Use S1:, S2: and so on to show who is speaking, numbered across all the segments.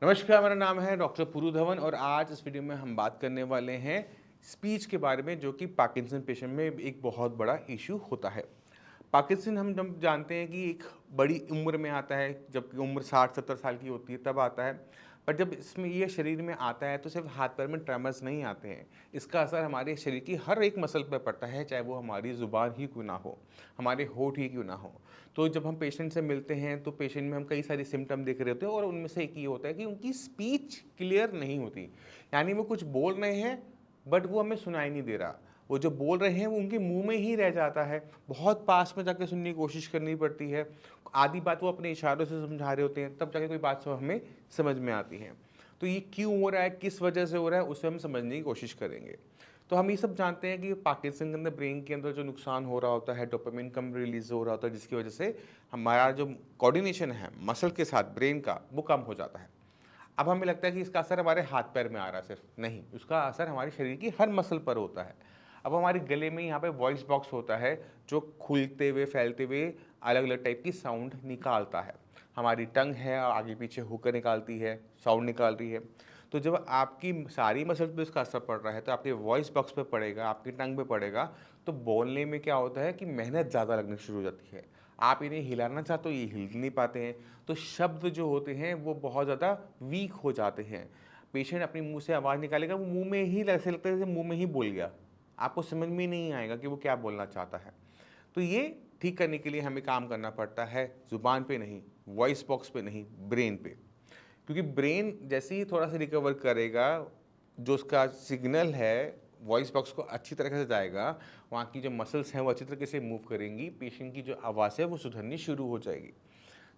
S1: नमस्कार, मेरा नाम है डॉक्टर पुरु धवन और आज इस वीडियो में हम बात करने वाले हैं स्पीच के बारे में, जो कि पार्किंसन पेशेंट में एक बहुत बड़ा इशू होता है। पार्किंसन हम जब जानते हैं कि एक बड़ी उम्र में आता है, जबकि उम्र 60-70 साल की होती है तब आता है। पर जब इसमें ये शरीर में आता है तो सिर्फ हाथ पैर में ट्रेमर्स नहीं आते हैं, इसका असर हमारे शरीर की हर एक मसल पर पड़ता है, चाहे वो हमारी ज़ुबान ही क्यों ना हो, हमारे होठ ही क्यों ना हो। तो जब हम पेशेंट से मिलते हैं तो पेशेंट में हम कई सारी सिम्टम देख रहे होते हैं और उनमें से एक ये होता है कि उनकी स्पीच क्लियर नहीं होती। यानी वो कुछ बोल रहे हैं बट वो हमें सुनाई नहीं दे रहा। वो जो बोल रहे हैं वो उनके मुंह में ही रह जाता है। बहुत पास में जाके सुनने की कोशिश करनी पड़ती है। आधी बात वो अपने इशारों से समझा रहे होते हैं, तब जाके कोई बात सब हमें समझ में आती है। तो ये क्यों हो रहा है, किस वजह से हो रहा है, उसे हम समझने की कोशिश करेंगे। तो हम ये सब जानते हैं कि पार्किंसन के अंदर ब्रेन के अंदर जो नुकसान हो रहा होता है, डोपामिन कम रिलीज हो रहा होता है, जिसकी वजह से हमारा जो कोऑर्डिनेशन है मसल के साथ ब्रेन का, वो कम हो जाता है। अब हमें लगता है कि इसका असर हमारे हाथ पैर में आ रहा है, सिर्फ नहीं, उसका असर हमारे शरीर की हर मसल पर होता है। अब हमारे गले में यहाँ पे वॉइस बॉक्स होता है, जो खुलते हुए फैलते हुए अलग अलग टाइप की साउंड निकालता है। हमारी टंग है, आगे पीछे होकर निकालती है, साउंड निकाल रही है। तो जब आपकी सारी मसल पे इसका असर पड़ रहा है तो आपके वॉइस बॉक्स पे पड़ेगा, आपकी टंग पे पड़ेगा। तो बोलने में क्या होता है कि मेहनत ज़्यादा लगनी शुरू हो जाती है। आप इन्हें हिलाना चाहते हो, ये हिल नहीं पाते हैं। तो शब्द जो होते हैं वो बहुत ज़्यादा वीक हो जाते हैं। पेशेंट अपने मुंह से आवाज़ निकालेगा, वो मुंह में ही ऐसे लगता है जैसे मुंह में ही बोल गया। आपको समझ में नहीं आएगा कि वो क्या बोलना चाहता है। तो ये ठीक करने के लिए हमें काम करना पड़ता है, ज़ुबान पे नहीं, वॉइस बॉक्स पे नहीं, ब्रेन पे। क्योंकि ब्रेन जैसे ही थोड़ा सा रिकवर करेगा, जो उसका सिग्नल है वॉइस बॉक्स को अच्छी तरीके से जाएगा, वहाँ की जो मसल्स हैं वो अच्छी तरीके से मूव करेंगी, पेशेंट की जो आवाज़ है वो सुधरनी शुरू हो जाएगी।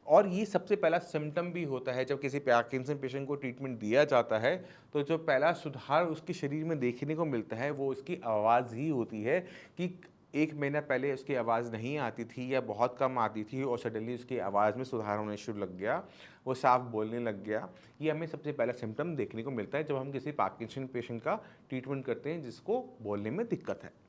S1: और ये सबसे पहला सिम्टम भी होता है जब किसी पार्किंसन पेशेंट को ट्रीटमेंट दिया जाता है। तो जो पहला सुधार उसके शरीर में देखने को मिलता है वो उसकी आवाज़ ही होती है। कि 1 महीना पहले उसकी आवाज़ नहीं आती थी या बहुत कम आती थी और सडनली उसकी आवाज़ में सुधार होने शुरू लग गया, वो साफ बोलने लग गया। ये हमें सबसे पहला सिम्टम देखने को मिलता है जब हम किसी पार्किंसन पेशेंट का ट्रीटमेंट करते हैं जिसको बोलने में दिक्कत है।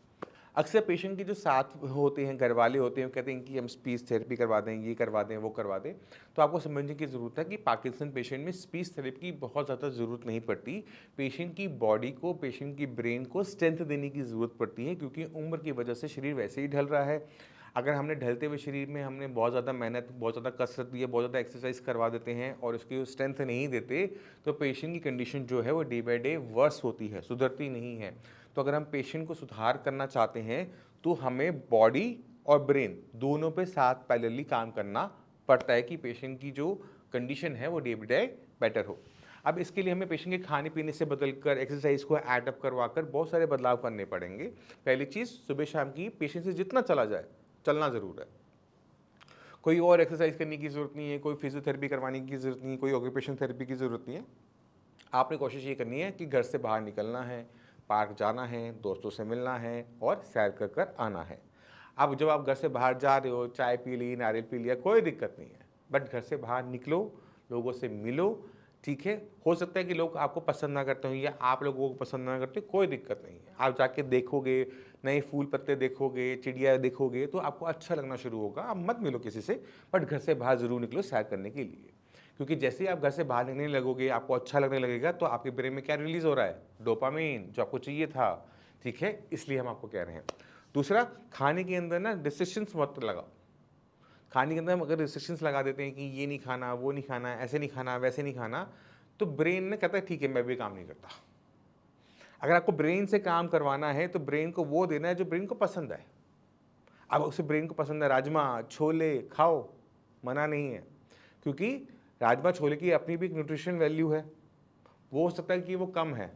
S1: अक्सर पेशेंट के जो साथ होते हैं, घर वाले होते हैं, वो कहते हैं कि हम स्पीच थेरेपी करवा दें, ये करवा दें, वो करवा दें। तो आपको समझने की ज़रूरत है कि पार्किंसन पेशेंट में स्पीच थेरेपी की बहुत ज़्यादा ज़रूरत नहीं पड़ती। पेशेंट की बॉडी को, पेशेंट की ब्रेन को स्ट्रेंथ देने की ज़रूरत पड़ती है, क्योंकि उम्र की वजह से शरीर वैसे ही ढल रहा है। अगर हमने ढलते हुए शरीर में हमने बहुत ज़्यादा मेहनत, बहुत ज़्यादा कसरत या बहुत ज़्यादा एक्सरसाइज करवा देते हैं और उसकी स्ट्रेंथ नहीं देते, तो पेशेंट की कंडीशन जो है वो डे बाय डे वर्स होती है, सुधरती नहीं है। तो अगर हम पेशेंट को सुधार करना चाहते हैं तो हमें बॉडी और ब्रेन दोनों पे साथ पैरेलली काम करना पड़ता है कि पेशेंट की जो कंडीशन है वो डे बाय डे बेटर हो। अब इसके लिए हमें पेशेंट के खाने पीने से बदलकर, एक्सरसाइज को ऐड अप करवाकर बहुत सारे बदलाव करने पड़ेंगे। पहली चीज़, सुबह शाम की पेशेंट से जितना चला जाए, चलना ज़रूर है। कोई और एक्सरसाइज करने की ज़रूरत नहीं है, कोई फिजियोथेरेपी करवाने की ज़रूरत नहीं है, कोई ऑक्यूपेशन थेरेपी की ज़रूरत नहीं है। आपने कोशिश ये करनी है कि घर से बाहर निकलना है, पार्क जाना है, दोस्तों से मिलना है और सैर कर कर आना है। अब जब आप घर से बाहर जा रहे हो, चाय पी ली, नारियल पी लिया, कोई दिक्कत नहीं है, बट घर से बाहर निकलो, लोगों से मिलो। ठीक है, हो सकता है कि लोग आपको पसंद ना करते हो या आप लोगों को पसंद ना करते, कोई दिक्कत नहीं है। आप जाके देखोगे, नए फूल पत्ते देखोगे, चिड़िया देखोगे, तो आपको अच्छा लगना शुरू होगा। आप मत मिलो किसी से, बट घर से बाहर ज़रूर निकलो सैर करने के लिए। क्योंकि जैसे ही आप घर से बाहर निकलने लगोगे, आपको अच्छा लगने लगेगा, तो आपके ब्रेन में क्या रिलीज हो रहा है? डोपामिन, जो आपको चाहिए था। ठीक है, इसलिए हम आपको कह रहे हैं। दूसरा, खाने के अंदर ना रिस्ट्रिक्शंस मत लगाओ। खाने के अंदर हम अगर रिस्ट्रिक्शंस लगा देते हैं कि ये नहीं खाना, वो नहीं खाना, ऐसे नहीं खाना, वैसे नहीं खाना, तो ब्रेन ने कहता है ठीक है, मैं भी काम नहीं करता। अगर आपको ब्रेन से काम करवाना है तो ब्रेन को वो देना है जो ब्रेन को पसंद है। अब उसे ब्रेन को पसंद है राजमा, छोले, खाओ, मना नहीं है। क्योंकि राजमा छोले की अपनी भी एक न्यूट्रिशन वैल्यू है। वो हो सकता है कि वो कम है,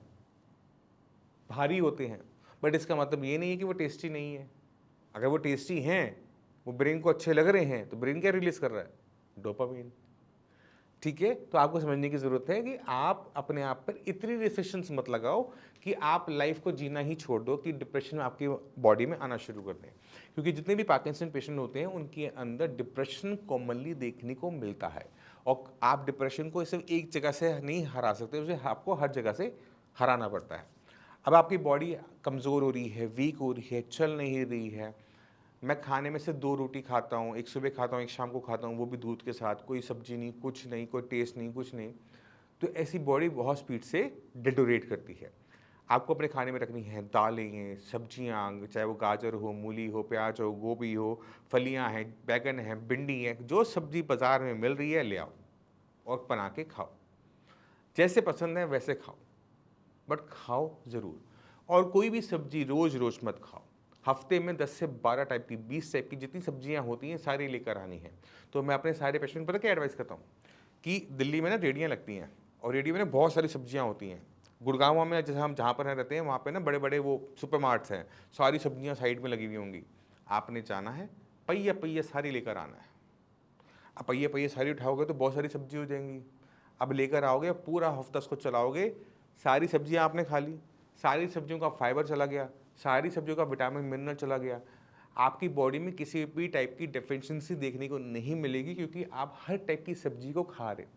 S1: भारी होते हैं, बट इसका मतलब ये नहीं है कि वो टेस्टी नहीं है। अगर वो टेस्टी हैं, वो ब्रेन को अच्छे लग रहे हैं, तो ब्रेन क्या रिलीज कर रहा है? डोपामिन। ठीक है, तो आपको समझने की ज़रूरत है कि आप अपने आप पर इतनी रिस्ट्रिक्शंस मत लगाओ कि आप लाइफ को जीना ही छोड़ दो, कि डिप्रेशन आपकी बॉडी में आना शुरू कर दें। क्योंकि जितने भी पार्किंसन पेशेंट होते हैं उनके अंदर डिप्रेशन कॉमनली देखने को मिलता है। और आप डिप्रेशन को सिर्फ एक जगह से नहीं हरा सकते, उसे आपको हर जगह से हराना पड़ता है। अब आपकी बॉडी कमज़ोर हो रही है, वीक हो रही है, चल नहीं रही है। मैं खाने में से 2 रोटी खाता हूँ, एक सुबह खाता हूँ, एक शाम को खाता हूँ, वो भी दूध के साथ, कोई सब्ज़ी नहीं, कुछ नहीं, कोई टेस्ट नहीं, कुछ नहीं। तो ऐसी बॉडी बहुत स्पीड से डिटोरेट करती है। आपको अपने खाने में रखनी है दालें हैं, सब्जियाँ, चाहे वो गाजर हो, मूली हो, प्याज हो, गोभी हो, फलियाँ हैं, बैंगन है, भिंडी है, जो सब्जी बाज़ार में मिल रही है ले आओ और बना के खाओ। जैसे पसंद है वैसे खाओ, बट खाओ ज़रूर। और कोई भी सब्जी रोज़-रोज़ मत खाओ। हफ्ते में 10 से 12 टाइप की, 20 टाइप की जितनी सब्जियाँ होती हैं सारी लेकर आनी है। तो मैं अपने सारे पेशेंट को पता क्या एडवाइस करता हूँ कि दिल्ली में ना रेहड़ियाँ लगती हैं और रेहड़ी में ना बहुत सारी सब्जियाँ होती हैं। गुड़गाँव में जैसे हम जहाँ पर रहते हैं वहाँ पे ना बड़े-बड़े वो सुपर मार्ट्स हैं, सारी सब्जियाँ साइड में लगी हुई होंगी। आपने जाना है, पहिया-पहिया सारी लेकर आना है। अब पहिए-पहिए सारी उठाओगे तो बहुत सारी सब्जी हो जाएंगी। अब लेकर आओगे, पूरा हफ्ता उसको चलाओगे, सारी सब्जियां आपने खा ली, सारी सब्जियों का फाइबर चला गया, सारी सब्जियों का विटामिन मिनरल चला गया। आपकी बॉडी में किसी भी टाइप की डेफिशिएंसी देखने को नहीं मिलेगी, क्योंकि आप हर टाइप की सब्जी को खा रहे हो।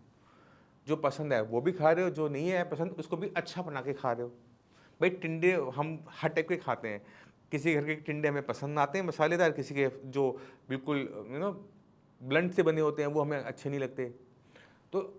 S1: जो पसंद है वो भी खा रहे हो, जो नहीं है पसंद उसको भी अच्छा बना के खा रहे हो। भाई टिंडे हम हर टाइप के खाते हैं। किसी घर के टिंडे हमें पसंद आते हैं मसालेदार, किसी के जो बिल्कुल ब्लंट से बने होते हैं वो हमें अच्छे नहीं लगते। तो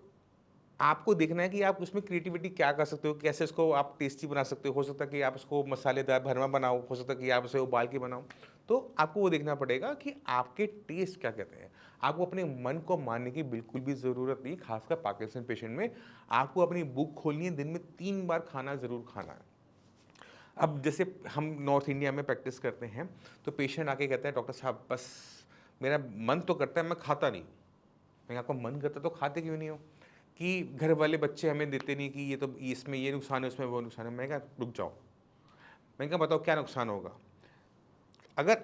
S1: आपको देखना है कि आप उसमें क्रिएटिविटी क्या कर सकते हो, कैसे इसको आप टेस्टी बना सकते हो सकता है कि आप इसको मसालेदार भरमा बनाओ, हो सकता है कि आप इसे उबाल के बनाओ। तो आपको वो देखना पड़ेगा कि आपके टेस्ट क्या कहते हैं। आपको अपने मन को मानने की बिल्कुल भी ज़रूरत नहीं, खासकर पार्किंसन पेशेंट में। आपको अपनी बुक खोलनी है, दिन में 3 बार खाना ज़रूर खाना है। अब जैसे हम नॉर्थ इंडिया में प्रैक्टिस करते हैं, तो पेशेंट आके कहता है डॉक्टर साहब बस मेरा मन तो करता है, मैं खाता नहीं। मैं आपका मन करता तो खाते क्यों नहीं हो? कि घर वाले बच्चे हमें देते नहीं, कि ये तो इसमें ये नुकसान है, उसमें वो नुकसान है। मैं कहा रुक जाओ, मैं कहा बताओ क्या नुकसान होगा। अगर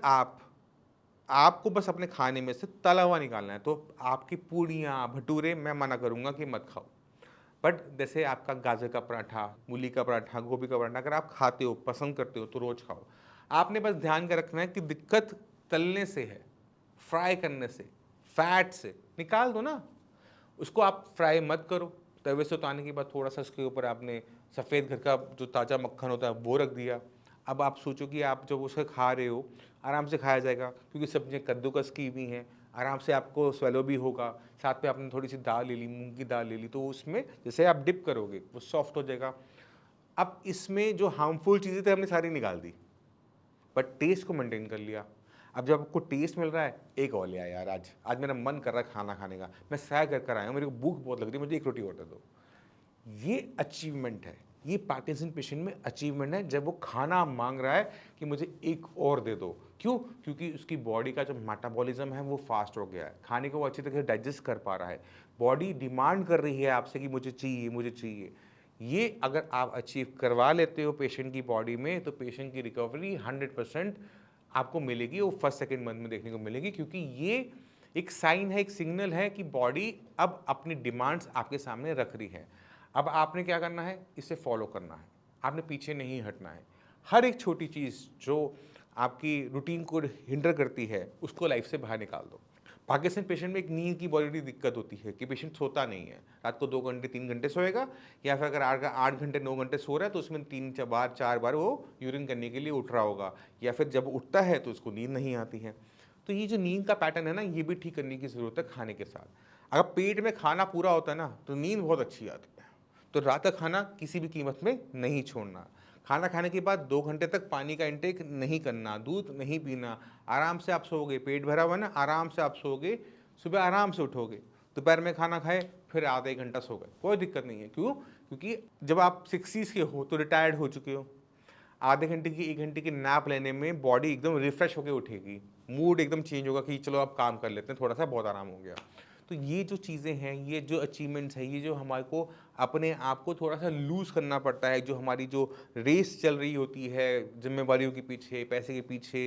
S1: आपको बस अपने खाने में से तला हुआ निकालना है, तो आपकी पूड़ियाँ भटूरे मैं मना करूँगा कि मत खाओ। बट जैसे आपका गाजर का पराठा, मूली का पराठा, गोभी का पराठा अगर आप खाते हो, पसंद करते हो तो रोज़ खाओ। आपने बस ध्यान का रखना है कि दिक्कत तलने से है, फ्राई करने से, फैट से। निकाल दो ना, उसको आप फ्राई मत करो। तवे से उतारने के बाद थोड़ा सा उसके ऊपर आपने सफ़ेद घर का जो ताज़ा मक्खन होता है वो रख दिया। अब आप सोचो कि आप जब उसे खा रहे हो, आराम से खाया जाएगा, क्योंकि सब्जियाँ कद्दूकस की हुई हैं, आराम से आपको स्वेलो भी होगा। साथ में आपने थोड़ी सी दाल ले ली, मूंग की दाल ले ली, तो उसमें जैसे आप डिप करोगे वो सॉफ्ट हो जाएगा। अब इसमें जो हार्मफुल चीज़ें थी हमने सारी निकाल दी, बट टेस्ट को मेंटेन कर लिया। अब जब आपको टेस्ट मिल रहा है, एक और लिया यार, आज आज मेरा मन कर रहा है खाना खाने का, मैं सैर कर आया हूँ, मेरे को भूख बहुत लग रही है, मुझे एक रोटी और दे दो। ये अचीवमेंट है, ये पार्किंसन पेशेंट में अचीवमेंट है, जब वो खाना मांग रहा है कि मुझे एक और दे दो। क्यों? क्योंकि उसकी बॉडी का जो मेटाबॉलिज्म है वो फास्ट हो गया है, खाने को वो अच्छी तरह से डाइजेस्ट कर पा रहा है। बॉडी डिमांड कर रही है आपसे कि मुझे चाहिए, मुझे चाहिए। ये अगर आप अचीव करवा लेते हो पेशेंट की बॉडी में, तो पेशेंट की रिकवरी 100% आपको मिलेगी, वो फर्स्ट सेकेंड मंथ में देखने को मिलेगी, क्योंकि ये एक साइन है, एक सिग्नल है कि बॉडी अब अपनी डिमांड्स आपके सामने रख रही है। अब आपने क्या करना है, इसे फॉलो करना है, आपने पीछे नहीं हटना है। हर एक छोटी चीज़ जो आपकी रूटीन को हिंडर करती है उसको लाइफ से बाहर निकाल दो। पार्किंसन पेशेंट में एक नींद की बड़ी दिक्कत होती है कि पेशेंट सोता नहीं है। रात को 2 घंटे 3 घंटे सोएगा, या फिर अगर 8 घंटे 9 घंटे सो रहा है तो उसमें 3 4 बार वो यूरिन करने के लिए उठ रहा होगा, या फिर जब उठता है तो उसको नींद नहीं आती है। तो ये जो नींद का पैटर्न है ना, ये भी ठीक करने की ज़रूरत है खाने के साथ। अगर पेट में खाना पूरा होता है ना, तो नींद बहुत अच्छी आती है। तो रात का खाना किसी भी कीमत में नहीं छोड़ना। खाना खाने के बाद 2 घंटे तक पानी का इंटेक नहीं करना, दूध नहीं पीना। आराम से आप सोओगे, पेट भरा हुआ है ना, आराम से आप सोओगे, सुबह आराम से उठोगे। दोपहर में खाना खाए, फिर आधा 1 घंटा सो गए, कोई दिक्कत नहीं है। क्यों? क्योंकि जब आप 60s के हो तो रिटायर्ड हो चुके हो। आधे घंटे की 1 घंटे की नैप लेने में बॉडी एकदम रिफ्रेश होकर उठेगी, मूड एकदम चेंज होगा कि चलो अब काम कर लेते हैं, थोड़ा सा बहुत आराम हो गया। तो ये जो चीज़ें हैं, ये जो अचीवमेंट्स हैं, ये जो हमारे को अपने आप को थोड़ा सा लूज़ करना पड़ता है, जो हमारी जो रेस चल रही होती है जिम्मेवारियों के पीछे, पैसे के पीछे,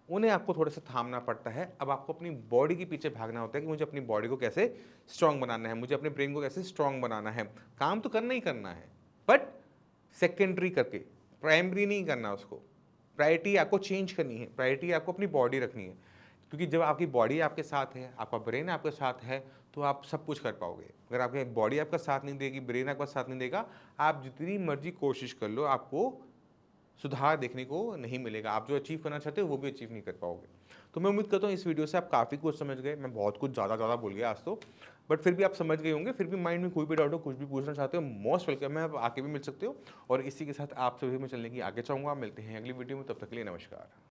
S1: उन्हें आपको थोड़ा सा थामना पड़ता है। अब आपको अपनी बॉडी के पीछे भागना होता है कि मुझे अपनी बॉडी को कैसे स्ट्रांग बनाना है, मुझे अपने ब्रेन को कैसे स्ट्रांग बनाना है। काम तो करना ही करना है, बट सेकेंडरी करके, प्राइमरी नहीं करना उसको। प्रायोरिटी आपको चेंज करनी है, प्रायोरिटी आपको अपनी बॉडी रखनी है। क्योंकि जब आपकी बॉडी आपके साथ है, आपका ब्रेन आपके साथ है, तो आप सब कुछ कर पाओगे। अगर आपकी बॉडी आपका साथ नहीं देगी, ब्रेन आपका साथ नहीं देगा, आप जितनी मर्जी कोशिश कर लो, आपको सुधार देखने को नहीं मिलेगा। आप जो अचीव करना चाहते हो वो भी अचीव नहीं कर पाओगे। तो मैं उम्मीद करता हूँ इस वीडियो से आप काफ़ी कुछ समझ गए। मैं बहुत कुछ ज़्यादा बोल गया आज तो, बट फिर भी आप समझ गए होंगे, फिर भी माइंड में कोई भी डाउट हो, कुछ भी पूछना चाहते हो, मोस्ट वेलकम है, आप आके भी मिल सकते हो। और इसी के साथ आप सभी में चलने की आगे चाहूँगा। मिलते हैं अगली वीडियो में, तब तक के लिए नमस्कार।